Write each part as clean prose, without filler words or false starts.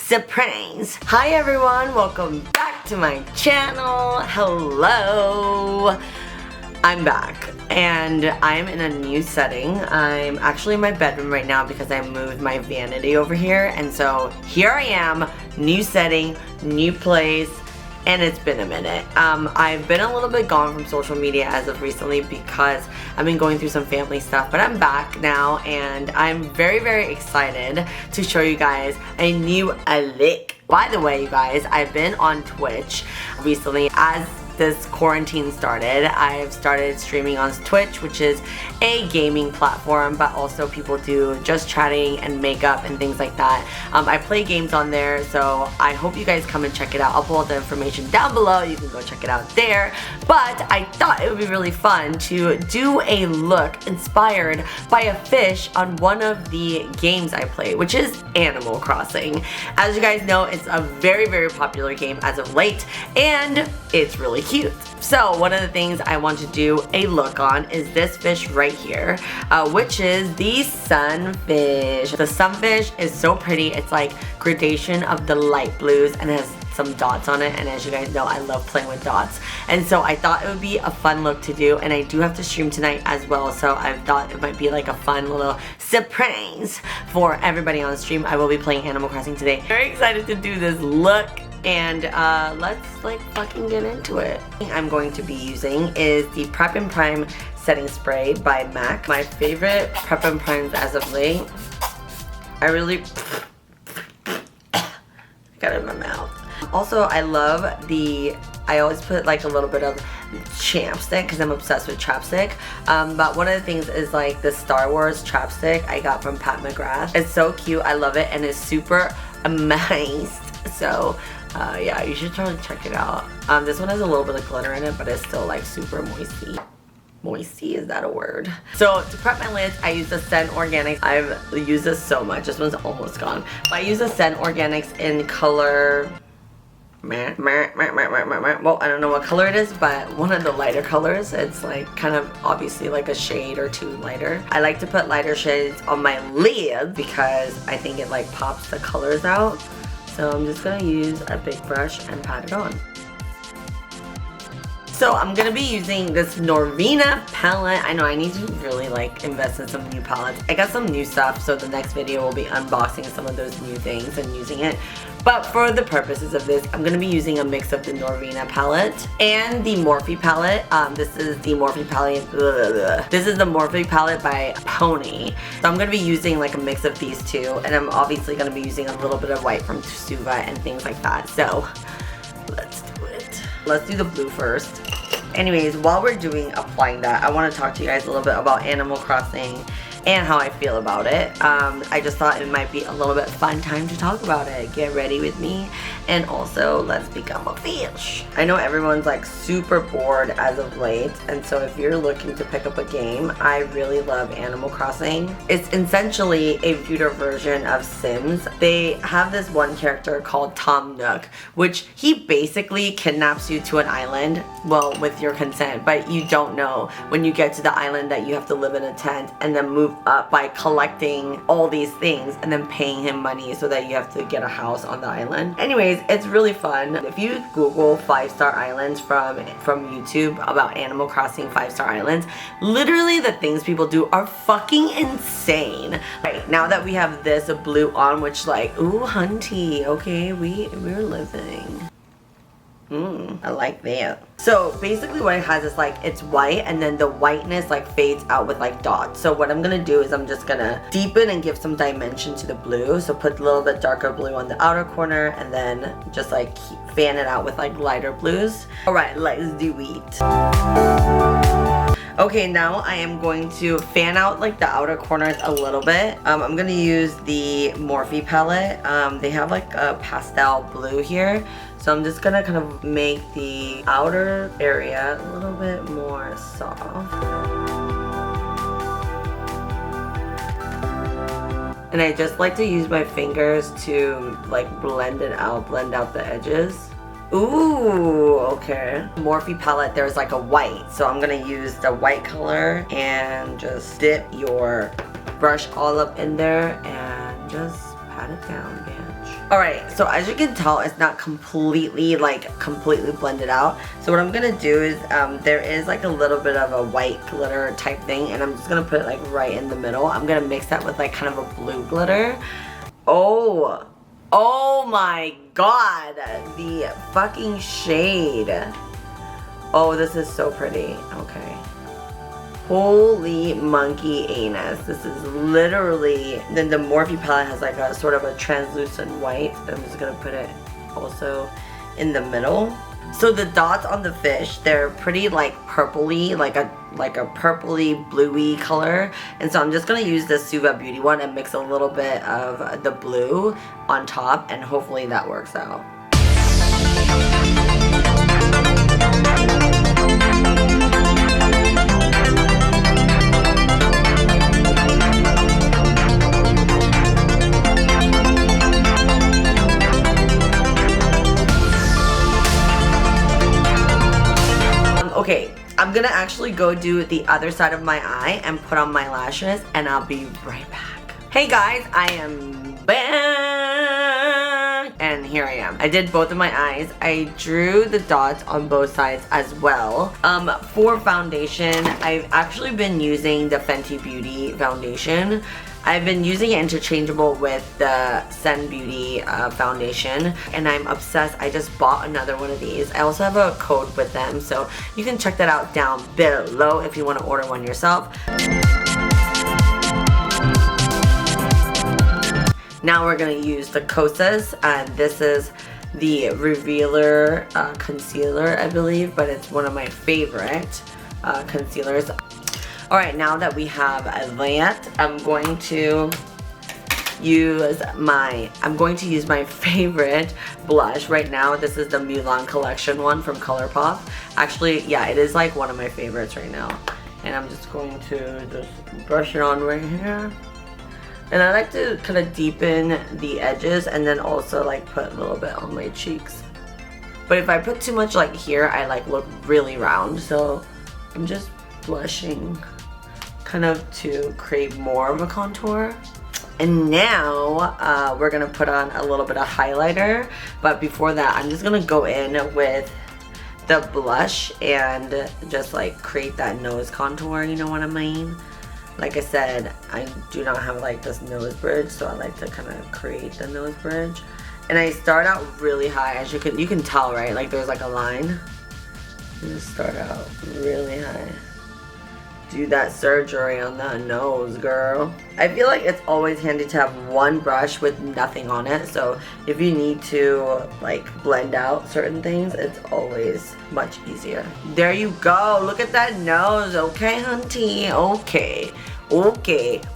surprise. Hi everyone, welcome back to my channel. Hello. I'm back and I'm in a new setting. I'm actually in my bedroom right now because I moved my vanity over here, and so here I am, new setting, new place, and it's been a minute. I've been a little bit gone from social media as of recently because I've been going through some family stuff, but I'm back now and I'm very excited to show you guys a new lick. By the way, you guys, I've been on Twitch recently. As this quarantine started, I've started streaming on Twitch, which is a gaming platform, but also people do just chatting and makeup and things like that. I play games on there, so I hope you guys come and check it out. I'll pull the information down below. You can go check it out there. But I thought it would be really fun to do a look inspired by a fish on one of the games I play, which is Animal Crossing. As you guys know, it's a very popular game as of late, and it's really cute. So one of the things I want to do a look on is this fish right here, which is the sunfish. The sunfish is so pretty. It's like gradation of the light blues and has some dots on it, and as you guys know, I love playing with dots, and so I thought it would be a fun look to do, and I do have to stream tonight as well, so I thought it might be like a fun little surprise for everybody on stream. I will be playing Animal Crossing today. Very excited to do this look, and let's like fucking get into it. I'm going to be using is the Prep and Prime setting spray by MAC. My favorite Prep and Primes as of late. I really got it in my mouth. Also, I love I always put like a little bit of chapstick because I'm obsessed with chapstick. But one of the things is like the Star Wars chapstick I got from Pat McGrath. It's so cute, I love it, and it's super amazed. So yeah, you should totally check it out. This one has a little bit of glitter in it, but it's still like super moisty. Moisty, is that a word? So to prep my lids, I use the Scent Organics. I've used this so much. This one's almost gone. But I use the Scent Organics in color... well, I don't know what color it is, but one of the lighter colors. It's like kind of obviously like a shade or two lighter. I like to put lighter shades on my lids because I think it like pops the colors out. So I'm just gonna use a big brush and pat it on. So I'm gonna be using this Norvina palette. I know I need to really like invest in some new palettes. I got some new stuff, so the next video will be unboxing some of those new things and using it. But for the purposes of this, I'm gonna be using a mix of the Norvina palette and the Morphe palette. This is the Morphe palette. This is the Morphe palette by Pony. So I'm gonna be using like a mix of these two, and I'm obviously gonna be using a little bit of white from Suva and things like that. So let's do it. Let's do the blue first. Anyways, while we're applying that, I want to talk to you guys a little bit about Animal Crossing and how I feel about it. I just thought it might be a little bit fun time to talk about it. Get ready with me, and also let's become a fish. I know everyone's like super bored as of late, and so if you're looking to pick up a game, I really love Animal Crossing. It's essentially a cuter version of Sims. They have this one character called Tom Nook, which he basically kidnaps you to an island, well, with your consent, but you don't know when you get to the island that you have to live in a tent and then move up by collecting all these things and then paying him money so that you have to get a house on the island. Anyways, it's really fun. If you Google 5-star islands from YouTube about Animal Crossing 5-star islands, literally the things people do are fucking insane. Right, now that we have this blue on, which like, ooh, hunty, okay, we're living. I like that. So basically what it has is like, it's white, and then the whiteness like fades out with like dots. So what I'm gonna do is I'm just gonna deepen and give some dimension to the blue. So put a little bit darker blue on the outer corner, and then just like fan it out with like lighter blues. Alright, let's do it. Okay, now I am going to fan out like the outer corners a little bit. I'm gonna use the Morphe palette. They have like a pastel blue here. So I'm just gonna kind of make the outer area a little bit more soft. And I just like to use my fingers to like blend out the edges. Ooh, okay. Morphe palette, there's like a white. So I'm gonna use the white color and just dip your brush all up in there and just pat it down, bitch. Alright, so as you can tell, it's not completely blended out. So what I'm gonna do is, there is like a little bit of a white glitter type thing, and I'm just gonna put it like right in the middle. I'm gonna mix that with like kind of a blue glitter. Oh my god, the fucking shade. Oh, this is so pretty. Okay. Holy monkey anus. This is literally, then the Morphe palette has like a sort of a translucent white. I'm just gonna put it also in the middle. So the dots on the fish, they're pretty like purpley, like a purpley bluey color. And so I'm just gonna use this Suva Beauty one and mix a little bit of the blue on top, and hopefully that works out. Okay, I'm gonna actually go do the other side of my eye and put on my lashes, and I'll be right back. Hey guys, I am back, and here I am. I did both of my eyes. I drew the dots on both sides as well. For foundation, I've actually been using the Fenty Beauty foundation. I've been using it interchangeable with the Sen Beauty foundation, and I'm obsessed. I just bought another one of these. I also have a code with them, so you can check that out down below if you want to order one yourself. Now we're going to use the Kosas, and this is the Revealer concealer, I believe, but it's one of my favorite concealers. Alright, now that we have that, I'm going to use my favorite blush right now. This is the Mulan collection one from ColourPop. Actually, yeah, it is like one of my favorites right now. And I'm just going to just brush it on right here. And I like to kind of deepen the edges and then also like put a little bit on my cheeks. But if I put too much like here, I like look really round. So I'm just blushing kind of to create more of a contour. And now we're gonna put on a little bit of highlighter, but before that I'm just gonna go in with the blush and just like create that nose contour, you know what I mean? Like I said, I do not have like this nose bridge, so I like to kind of create the nose bridge. And I start out really high, as you can tell, right? Like there's like a line. You just start out really high. Do that surgery on that nose, girl. I feel like it's always handy to have one brush with nothing on it, so if you need to like blend out certain things, it's always much easier. There you go, look at that nose. Okay, hunty, okay,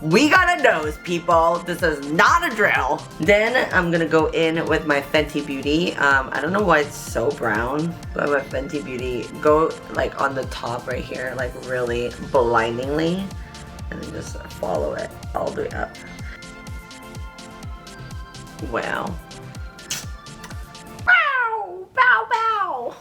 we got a nose, people. This is not a drill. Then I'm gonna go in with my Fenty Beauty. I don't know why it's so brown, but my Fenty Beauty, go like on the top right here, like really blindingly, and then just follow it all the way up. Wow. Bow, bow, bow.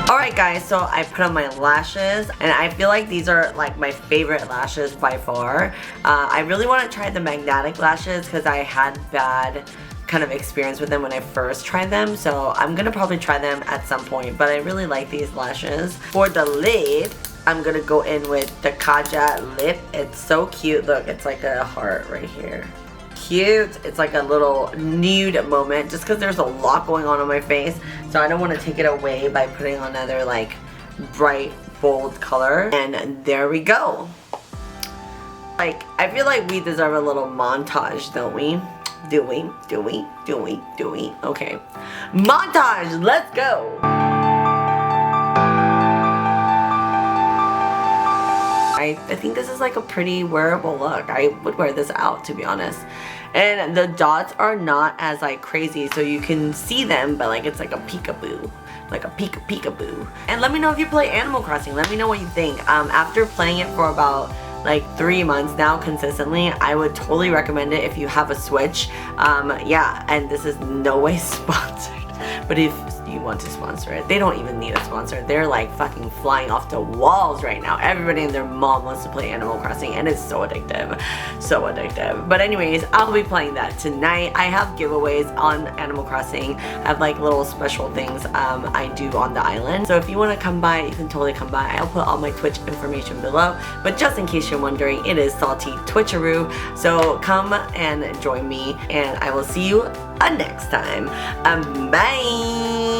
Alright guys, so I put on my lashes, and I feel like these are like my favorite lashes by far. I really want to try the magnetic lashes because I had bad kind of experience with them when I first tried them, so I'm gonna probably try them at some point, but I really like these lashes. For the lip, I'm gonna go in with the Kaja lip. It's so cute. Look, it's like a heart right here. Cute. It's like a little nude moment just because there's a lot going on my face, so I don't want to take it away by putting on another like bright bold color. And there we go. Like, I feel like we deserve a little montage, don't we? Do we? Okay, montage, let's go. I think this is like a pretty wearable look. I would wear this out, to be honest. And the dots are not as like crazy, so you can see them, but like it's like a peekaboo. Like a peekaboo. And let me know if you play Animal Crossing. Let me know what you think. After playing it for about like 3 months now consistently, I would totally recommend it if you have a Switch. Yeah, and this is no way sponsored. But if you want to sponsor it. They don't even need a sponsor. They're like fucking flying off the walls right now. Everybody and their mom wants to play Animal Crossing, and it's so addictive. So addictive. But anyways, I'll be playing that tonight. I have giveaways on Animal Crossing. I have like little special things I do on the island. So if you want to come by, you can totally come by. I'll put all my Twitch information below. But just in case you're wondering, it is Salty Twitcheroo. So come and join me, and I will see you next time. Bye!